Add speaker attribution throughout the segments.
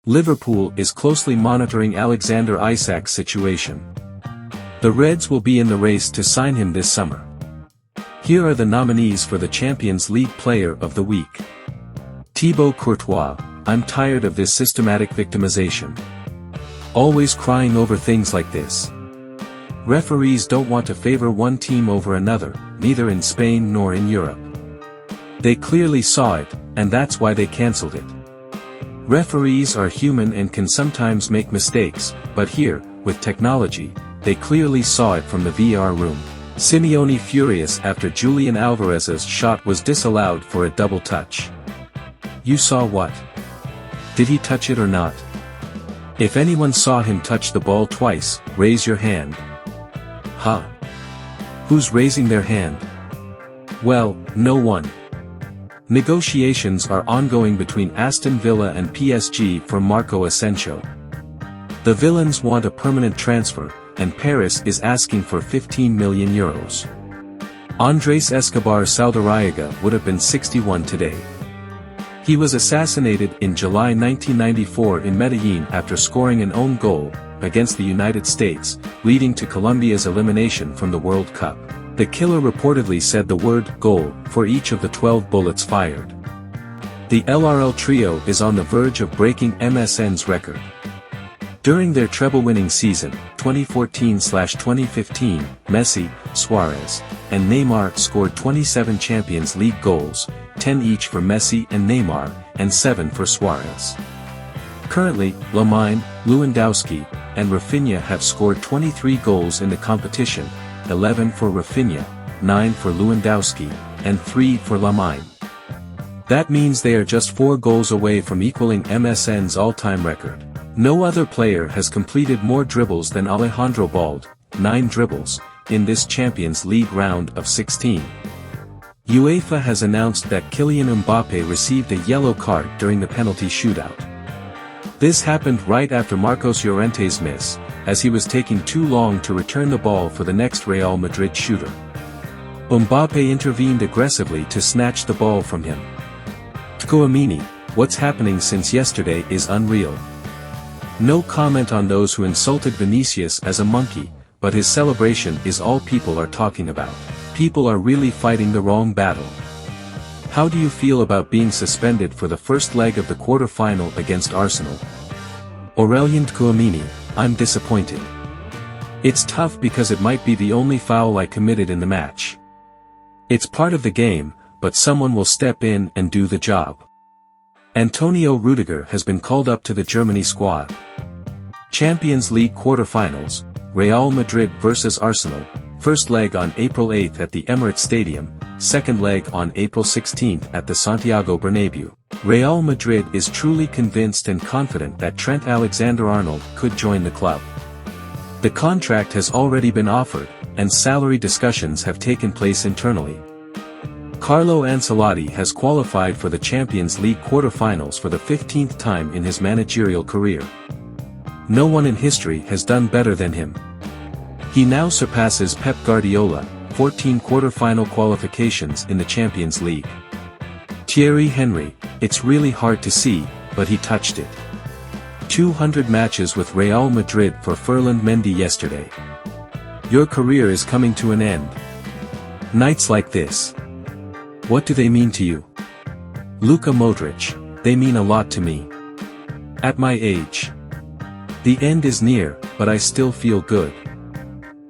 Speaker 1: Liverpool is closely monitoring Alexander Isak's situation. The Reds will be in the race to sign him this summer. Here are the nominees for the Champions League Player of the Week. Thibaut Courtois, I'm tired of this systematic victimization. Always crying over things like this. Referees don't want to favor one team over another, neither in Spain nor in Europe. They clearly saw it, and that's why they cancelled it. Referees are human and can sometimes make mistakes, but here, with technology, they clearly saw it from the VAR room. Simeone furious after Julian Alvarez's shot was disallowed for a double touch. You saw what? Did he touch it or not? If anyone saw him touch the ball twice, raise your hand. Huh? Who's raising their hand? Well, no one. Negotiations are ongoing between Aston Villa and PSG for Marco Asensio. The villains want a permanent transfer, and Paris is asking for €15 million. Andrés Escobar Saldarriaga would have been 61 today. He was assassinated in July 1994 in Medellin after scoring an own goal against the United States, leading to Colombia's elimination from the World Cup. The killer reportedly said the word "goal" for each of the 12 bullets fired. The LRL trio is on the verge of breaking MSN's record. During their treble-winning season, 2014/2015, Messi, Suarez, and Neymar scored 27 Champions League goals, 10 each for Messi and Neymar, and 7 for Suarez. Currently, Lamine, Lewandowski, and Rafinha have scored 23 goals in the competition, 11 for Rafinha, 9 for Lewandowski, and 3 for Lamine. That means they are just 4 goals away from equaling MSN's all-time record. No other player has completed more dribbles than Alejandro Balde, 9 dribbles, in this Champions League round of 16. UEFA has announced that Kylian Mbappé received a yellow card during the penalty shootout. This happened right after Marcos Llorente's miss, as he was taking too long to return the ball for the next Real Madrid shooter. Mbappé intervened aggressively to snatch the ball from him. Tchouaméni, what's happening since yesterday is unreal. No comment on those who insulted Vinicius as a monkey, but his celebration is all people are talking about. People are really fighting the wrong battle. How do you feel about being suspended for the first leg of the quarter-final against Arsenal? Aurélien Tchouaméni, I'm disappointed. It's tough because it might be the only foul I committed in the match. It's part of the game, but someone will step in and do the job. Antonio Rudiger has been called up to the Germany squad. Champions League quarter-finals, Real Madrid vs Arsenal, first leg on April 8 at the Emirates Stadium, second leg on April 16 at the Santiago Bernabéu. Real Madrid is truly convinced and confident that Trent Alexander-Arnold could join the club. The contract has already been offered, and salary discussions have taken place internally. Carlo Ancelotti has qualified for the Champions League quarter-finals for the 15th time in his managerial career. No one in history has done better than him. He now surpasses Pep Guardiola, 14 quarter-final qualifications in the Champions League. Thierry Henry, it's really hard to see, but he touched it. 200 matches with Real Madrid for Ferland Mendy yesterday. Your career is coming to an end. Nights like this. What do they mean to you? Luka Modric, they mean a lot to me. At my age. The end is near, but I still feel good.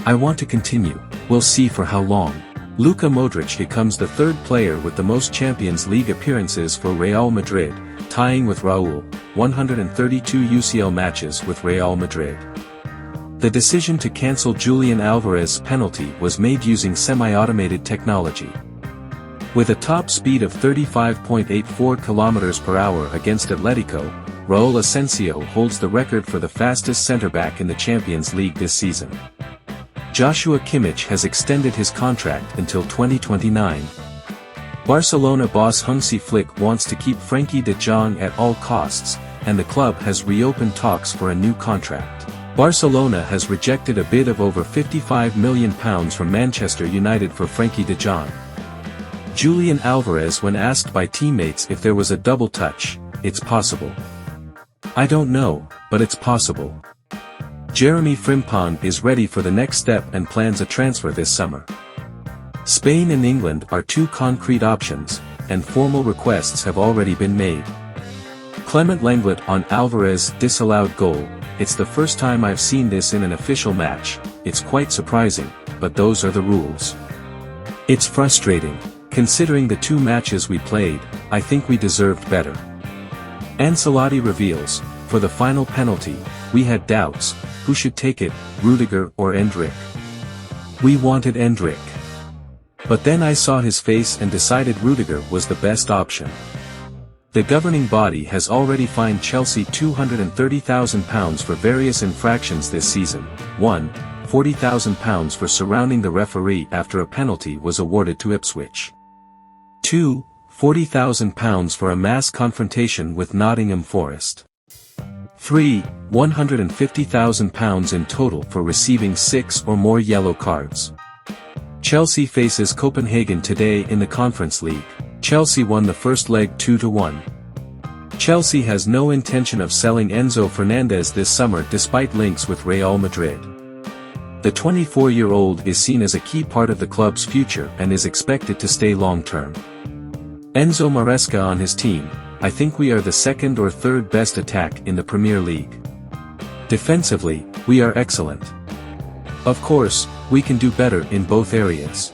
Speaker 1: I want to continue, we'll see for how long. Luka Modric becomes the third player with the most Champions League appearances for Real Madrid, tying with Raúl, 132 UCL matches with Real Madrid. The decision to cancel Julian Alvarez's penalty was made using semi-automated technology. With a top speed of 35.84 km/h against Atletico, Raúl Asensio holds the record for the fastest centre-back in the Champions League this season. Joshua Kimmich has extended his contract until 2029. Barcelona boss Hansi Flick wants to keep Frenkie de Jong at all costs, and the club has reopened talks for a new contract. Barcelona has rejected a bid of over £55 million from Manchester United for Frenkie de Jong. Julian Alvarez when asked by teammates if there was a double touch, it's possible. I don't know, but it's possible. Jeremy Frimpong is ready for the next step and plans a transfer this summer. Spain and England are two concrete options, and formal requests have already been made. Clement Lenglet on Alvarez disallowed goal. It's the first time I've seen this in an official match. It's quite surprising, but those are the rules. It's frustrating. Considering the two matches we played, I think we deserved better. Ancelotti reveals, for the final penalty, we had doubts, who should take it, Rudiger or Endrick. We wanted Endrick. But then I saw his face and decided Rudiger was the best option. The governing body has already fined Chelsea £230,000 for various infractions this season. 1. £40,000 for surrounding the referee after a penalty was awarded to Ipswich. 2. £40,000 for a mass confrontation with Nottingham Forest. 3. £150,000 in total for receiving 6 or more yellow cards. Chelsea faces Copenhagen today in the Conference League. Chelsea won the first leg 2-1. Chelsea has no intention of selling Enzo Fernandez this summer despite links with Real Madrid. The 24-year-old is seen as a key part of the club's future and is expected to stay long-term. Enzo Maresca on his team. I think we are the second or third best attack in the Premier League. Defensively, we are excellent. Of course, we can do better in both areas.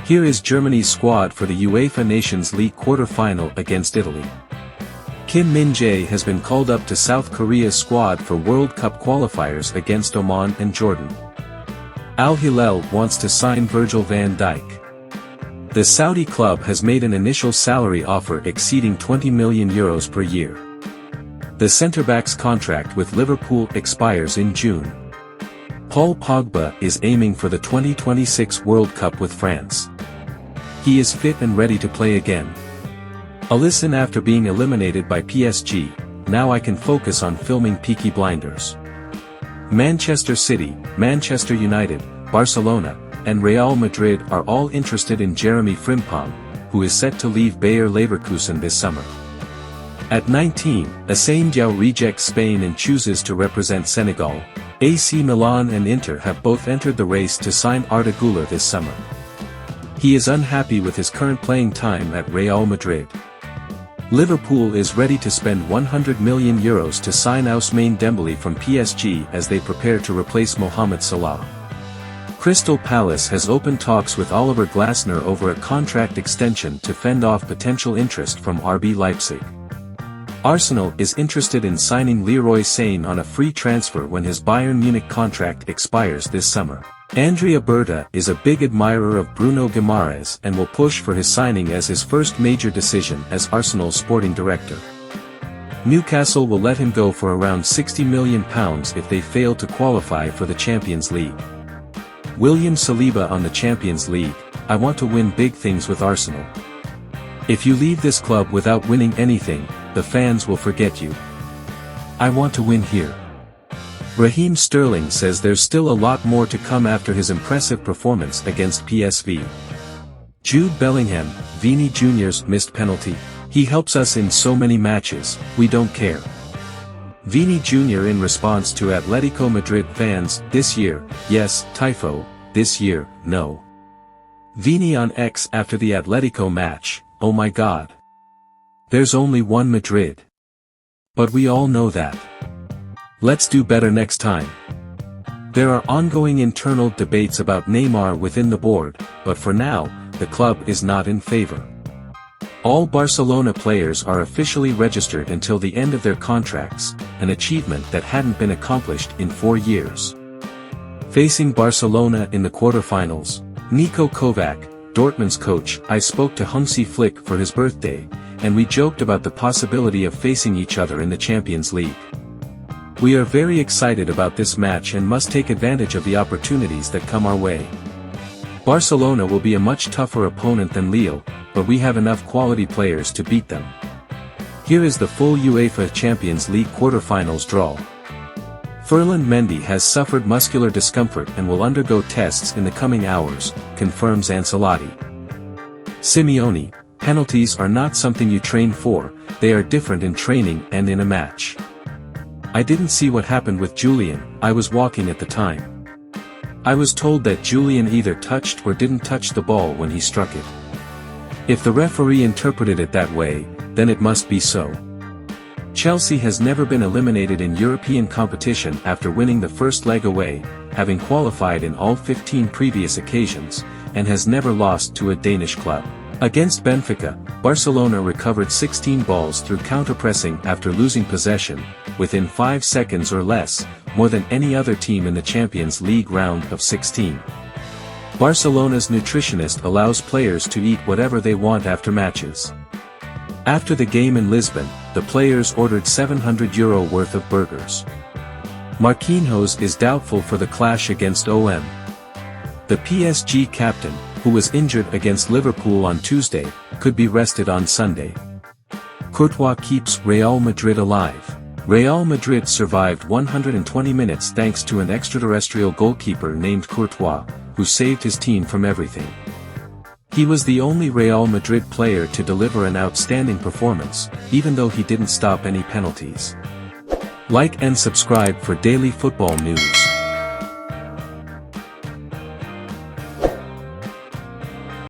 Speaker 1: Here is Germany's squad for the UEFA Nations League quarter-final against Italy. Kim Min-jae has been called up to South Korea's squad for World Cup qualifiers against Oman and Jordan. Al Hilal wants to sign Virgil van Dijk. The Saudi club has made an initial salary offer exceeding €20 million per year. The centre-back's contract with Liverpool expires in June. Paul Pogba is aiming for the 2026 World Cup with France. He is fit and ready to play again. Alisson after being eliminated by PSG, now I can focus on filming Peaky Blinders. Manchester City, Manchester United, Barcelona, and Real Madrid are all interested in Jeremy Frimpong, who is set to leave Bayer Leverkusen this summer. At 19, Assane Diao rejects Spain and chooses to represent Senegal. AC Milan and Inter have both entered the race to sign Arda Güler this summer. He is unhappy with his current playing time at Real Madrid. Liverpool is ready to spend €100 million to sign Ousmane Dembele from PSG as they prepare to replace Mohamed Salah. Crystal Palace has opened talks with Oliver Glasner over a contract extension to fend off potential interest from RB Leipzig. Arsenal is interested in signing Leroy Sane on a free transfer when his Bayern Munich contract expires this summer. Andrea Berta is a big admirer of Bruno Guimaraes and will push for his signing as his first major decision as Arsenal's sporting director. Newcastle will let him go for around £60 million if they fail to qualify for the Champions League. William Saliba on the Champions League. I want to win big things with Arsenal. If you leave this club without winning anything, the fans will forget you. I want to win here. Raheem Sterling says there's still a lot more to come after his impressive performance against PSV. Jude Bellingham, Vini Jr.'s missed penalty. He helps us in so many matches, we don't care. Vini Jr. in response to Atletico Madrid fans, this year, yes, Tifo, this year, no. Vini on X after the Atletico match, oh my god. There's only one Madrid. But we all know that. Let's do better next time. There are ongoing internal debates about Neymar within the board, but for now, the club is not in favor. All Barcelona players are officially registered until the end of their contracts, an achievement that hadn't been accomplished in 4 years. Facing Barcelona in the quarter-finals, Niko Kovač, Dortmund's coach. I spoke to Hansi Flick for his birthday, and we joked about the possibility of facing each other in the Champions League. We are very excited about this match and must take advantage of the opportunities that come our way. Barcelona will be a much tougher opponent than Lille, but we have enough quality players to beat them. Here is the full UEFA Champions League quarter-finals draw. Ferland Mendy has suffered muscular discomfort and will undergo tests in the coming hours, confirms Ancelotti. Simeone, Penalties are not something you train for, they are different in training and in a match. I didn't see what happened with Julian, I was walking at the time. I was told that Julian either touched or didn't touch the ball when he struck it. If the referee interpreted it that way, then it must be so. Chelsea has never been eliminated in European competition after winning the first leg away, having qualified in all 15 previous occasions, and has never lost to a Danish club. Against Benfica, Barcelona recovered 16 balls through counter-pressing after losing possession, within 5 seconds or less, more than any other team in the Champions League round of 16. Barcelona's nutritionist allows players to eat whatever they want after matches. After the game in Lisbon, the players ordered €700 worth of burgers. Marquinhos is doubtful for the clash against OM. The PSG captain, who was injured against Liverpool on Tuesday, could be rested on Sunday. Courtois keeps Real Madrid alive. Real Madrid survived 120 minutes thanks to an extraterrestrial goalkeeper named Courtois, who saved his team from everything. He was the only Real Madrid player to deliver an outstanding performance, even though he didn't stop any penalties. Like and subscribe for daily football news.